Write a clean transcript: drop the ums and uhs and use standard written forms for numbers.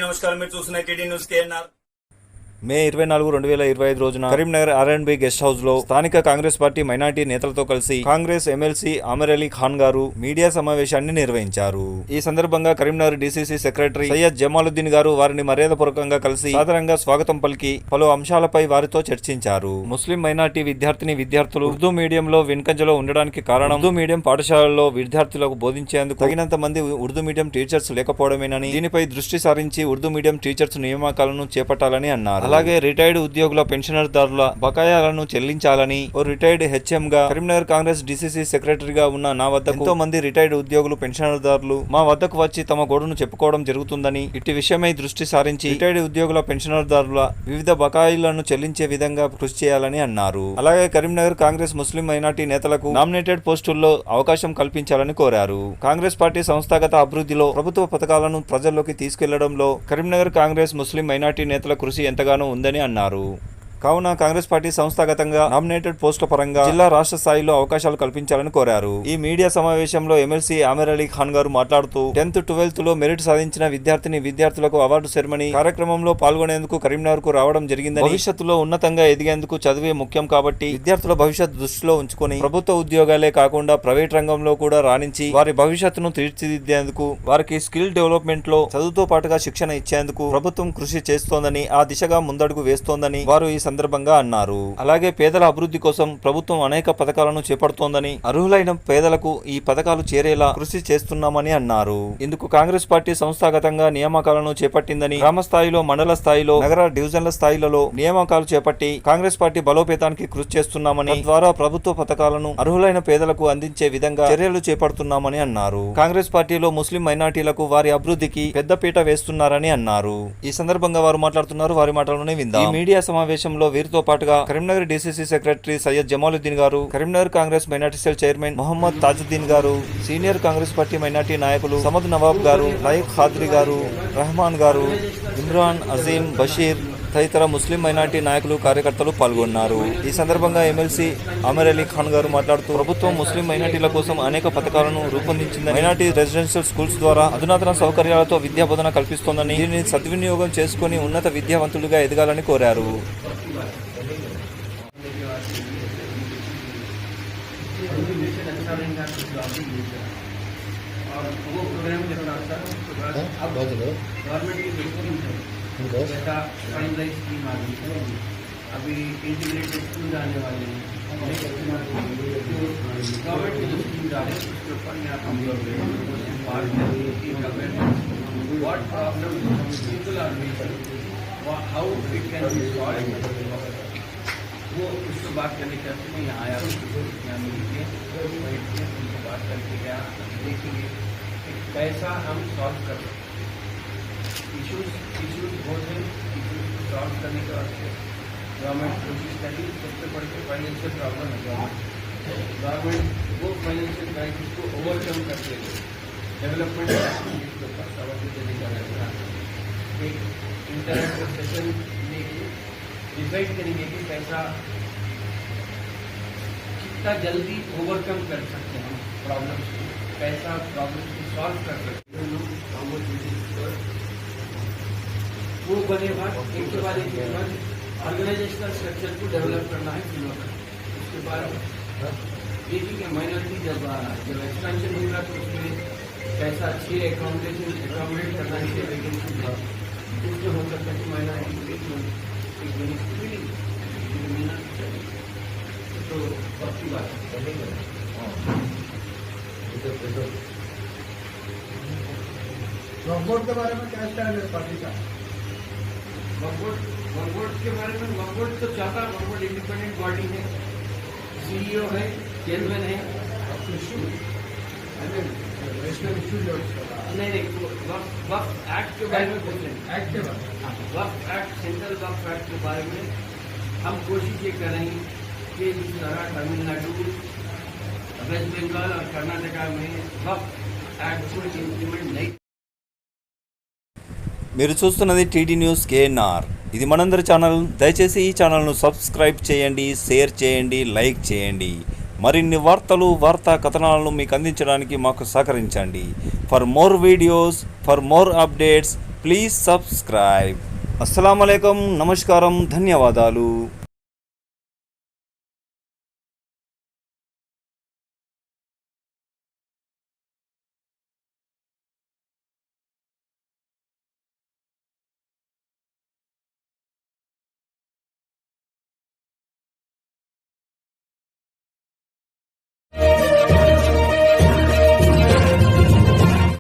నమస్కారం. మీరు చూస్తున్న టీడీ న్యూస్ కేఎన్ఆర్. మే 24, 2025 రోజున కరీంనగర్ R&B గెస్ట్ హౌస్ లో స్థానిక కాంగ్రెస్ పార్టీ మైనార్టీ నేతలతో కలిసి కాంగ్రెస్ ఎమ్మెల్సీ ఆమర్ అలీ ఖాన్ గారు మీడియా సమావేశాన్ని నిర్వహించారు. ఈ సందర్భంగా కరీంనగర్ DCC సెక్రటరీ సయ్యద్ జమాలుద్దీన్ గారు వారిని మర్యాదపూర్వకంగా కలిసి సాధారణంగా స్వాగతం పలికి పలు అంశాలపై వారితో చర్చించారు. ముస్లిం మైనార్టీ విద్యార్థులు ఉర్దూ మీడియంలో వెనుకంజలో ఉండడానికి కారణం ఉర్దూ మీడియం పాఠశాలల్లో విద్యార్థులకు బోధించేందుకు తగినంత మంది ఉర్దూ మీడియం టీచర్స్ లేకపోవడమేనని, దీనిపై దృష్టి సారించి ఉర్దూ మీడియం టీచర్స్ నియామకాలను చేపట్టాలని అన్నారు. అలాగే రిటైర్డ్ ఉద్యోగుల పెన్షనర్దారుల బకాయాలను చెల్లించాలని, ఓ రిటైర్డ్ HM గా కరీంనగర్ కాంగ్రెస్ DCC సెక్రటరీగా ఉన్న నా వద్ద ఎంతో మంది రిటైర్డ్ ఉద్యోగులు పెన్షనర్దారులు మా వద్దకు వచ్చి తమ గోడును చెప్పుకోవడం జరుగుతుందని, ఇట్టి విషయమై దృష్టి సారించి రిటైర్డ్ ఉద్యోగుల పెన్షనర్దారుల వివిధ బకాయిలను చెల్లించే విధంగా కృషి చేయాలని అన్నారు. అలాగే కరీంనగర్ కాంగ్రెస్ ముస్లిం మైనార్టీ నేతలకు నామినేటెడ్ పోస్టుల్లో అవకాశం కల్పించాలని కోరారు. కాంగ్రెస్ పార్టీ సంస్థాగత అభివృద్ధిలో, ప్రభుత్వ పథకాలను ప్రజల్లోకి తీసుకెళ్లడంలో కరీంనగర్ కాంగ్రెస్ ముస్లిం మైనార్టీ నేతల కృషి ఎంతగానో ఉందని అన్నారు. కావున కాంగ్రెస్ పార్టీ సంస్థాగతంగా నామినేటెడ్ పోస్టుల పరంగా జిల్లా, రాష్ట్ర స్థాయిలో అవకాశాలు కల్పించాలని కోరారు. ఈ మీడియా సమావేశంలో ఎమ్మెల్సీ ఆమర్ అలీ ఖాన్ గారు మాట్లాడుతూ 10th, 12th లో మెరిట్ సాధించిన విద్యార్థులకు అవార్డు సెరమనీ కార్యక్రమంలో పాల్గొనేందుకు కరీంనగర్ కు రావడం జరిగిందని, భవిష్యత్తులో ఉన్నతంగా ఎదిగేందుకు చదివే ముఖ్యం కాబట్టి విద్యార్థుల భవిష్యత్తు దృష్టిలో ఉంచుకొని ప్రభుత్వ ఉద్యోగాలే కాకుండా ప్రైవేట్ రంగంలో కూడా రాణించి వారి భవిష్యత్తును తీర్చిదిద్దేందుకు, వారికి స్కిల్ డెవలప్మెంట్ లో చదువుతో పాటుగా శిక్షణ ఇచ్చేందుకు ప్రభుత్వం కృషి చేస్తోందని, ఆ దిశగా ముందడుగు వేస్తోందని వారు ఈ సందర్భంగా అన్నారు. అలాగే పేదల అభివృద్ధి కోసం ప్రభుత్వం అనేక పథకాలను చేపడుతోందని, అర్హులైన పేదలకు ఈ పథకాలు చేరేలా కృషి చేస్తున్నామని అన్నారు. ఇందుకు కాంగ్రెస్ పార్టీ సంస్థాగతంగా నియామకాలను చేపట్టిందని, గ్రామ స్థాయిలో, మండల స్థాయిలో, నగర డివిజన్ల స్థాయిలలో నియామకాలు చేపట్టి కాంగ్రెస్ పార్టీ బలోపేతానికి కృషి చేస్తున్నామని, తద్వారా ప్రభుత్వ పథకాలను అర్హులైన పేదలకు అందించే విధంగా చర్యలు చేపడుతున్నామని అన్నారు. కాంగ్రెస్ పార్టీలో ముస్లిం మైనార్టీలకు వారి అభివృద్ధికి పెద్దపీట వేస్తున్నారని అన్నారు. ఈ సందర్భంగా వారు మాట్లాడుతున్నారు. వారి మాటలోనే విందాం. ఈ మీడియా సమావేశంలో వీరితో పాటుగా Karimnagar DCC secretary Syed Jamaluddin garu, Karimnagar Congress minority cell chairman Mohammed Tajuddin garu, senior Congress party minority నాయకులు సమద్ నవాబ్ గారు, లయక్ ఖాద్రి గారు, రెహమాన్ గారు, ఇమ్రాన్, అజీం, బషీర్ తదితర ముస్లిం మైనార్టీ నాయకులు, కార్యకర్తలు పాల్గొన్నారు. ఈ సందర్భంగా ఎమ్మెల్సీ ఆమర్ అలీ ఖాన్ గారు మాట్లాడుతూ ప్రభుత్వం ముస్లిం మైనార్టీల కోసం అనేక పథకాలను రూపొందించిందని, మైనార్టీ రెసిడెన్షియల్ స్కూల్స్ ద్వారా అధునాతన సౌకర్యాలతో విద్యా బోధన కల్పిస్తోందని, దీనిని సద్వినియోగం చేసుకుని ఉన్నత విద్యావంతులుగా ఎదగాలని కోరారు. अभी इंटीग्रेटेड स्कूल आने वाले हैं, गवर्नमेंट के जो स्कूल आ रहे हैं उसके ऊपर में आप what problem people are facing, how it can be solve, वो उससे बात करने के लिए मैं यहाँ आया हूँ. यहाँ मिल के उनसे बात करके गया, देखेंगे कैसा हम सॉल्व कर सकते इश्यूज बहुत हैं. इश्यूज को सॉल्व करने के वास्ते गवर्नमेंट कोशिश करेगी. सबसे बड़ी फाइनेंशियल प्रॉब्लम है गवर्नमेंट वो फाइनेंशियल क्राइसिस को ओवरकम करके डेवलपमेंट के ऊपर तवज्जो देने का रहता है. एक इंटरनेशनल सेशन लेके डिसाइड करेंगे कि कैसा कितना जल्दी ओवरकम कर सकते हैं प्रॉब्लम्स को, कैसा प्रॉब्लम को सॉल्व कर सकते हैं. वो बने बाद एक के बाद ऑर्गेनाइजेशनल स्ट्रक्चर को डेवलप करना है फिल्मों का. उसके बाद देखिए कि माइनॉरिटी जब एक्सपेंशन होगा तो उसमें कैसा अच्छी एकोमोडेट करना है वैकेंसी उसमें हो सकता है कि माइनॉरिटी मिलना चाहिए. तो सबकी बात वोट के बारे में क्या स्टैंड है पार्टी का? वोट के बारे में वोट तो चाहता है. वोट इंडिपेंडेंट बॉडी है, CEO है, चेयरमैन है. नहीं वक्फ एक्ट के बारे में पूछ रहे हैं. एक्ट के बारे में वक्फ एक्ट, सेंट्रल वक्फ एक्ट के बारे में हम कोशिश ये करेंगे कि जिस तरह तमिलनाडु, वेस्ट बंगाल और कर्नाटका में वक्फ एक्ट को इम्प्लीमेंट नहीं. మీరు చూస్తున్నది టీడీ న్యూస్ కేఎన్ఆర్. ఇది మనందరి ఛానల్. దయచేసి ఈ ఛానల్ను సబ్స్క్రైబ్ చేయండి, షేర్ చేయండి, లైక్ చేయండి. మరిన్ని వార్తలు, వార్తా కథనాలను మీకు అందించడానికి మాకు సహకరించండి. For more videos, for more updates, please subscribe. అస్సలాము అలైకుం, నమస్కారం, ధన్యవాదాలు.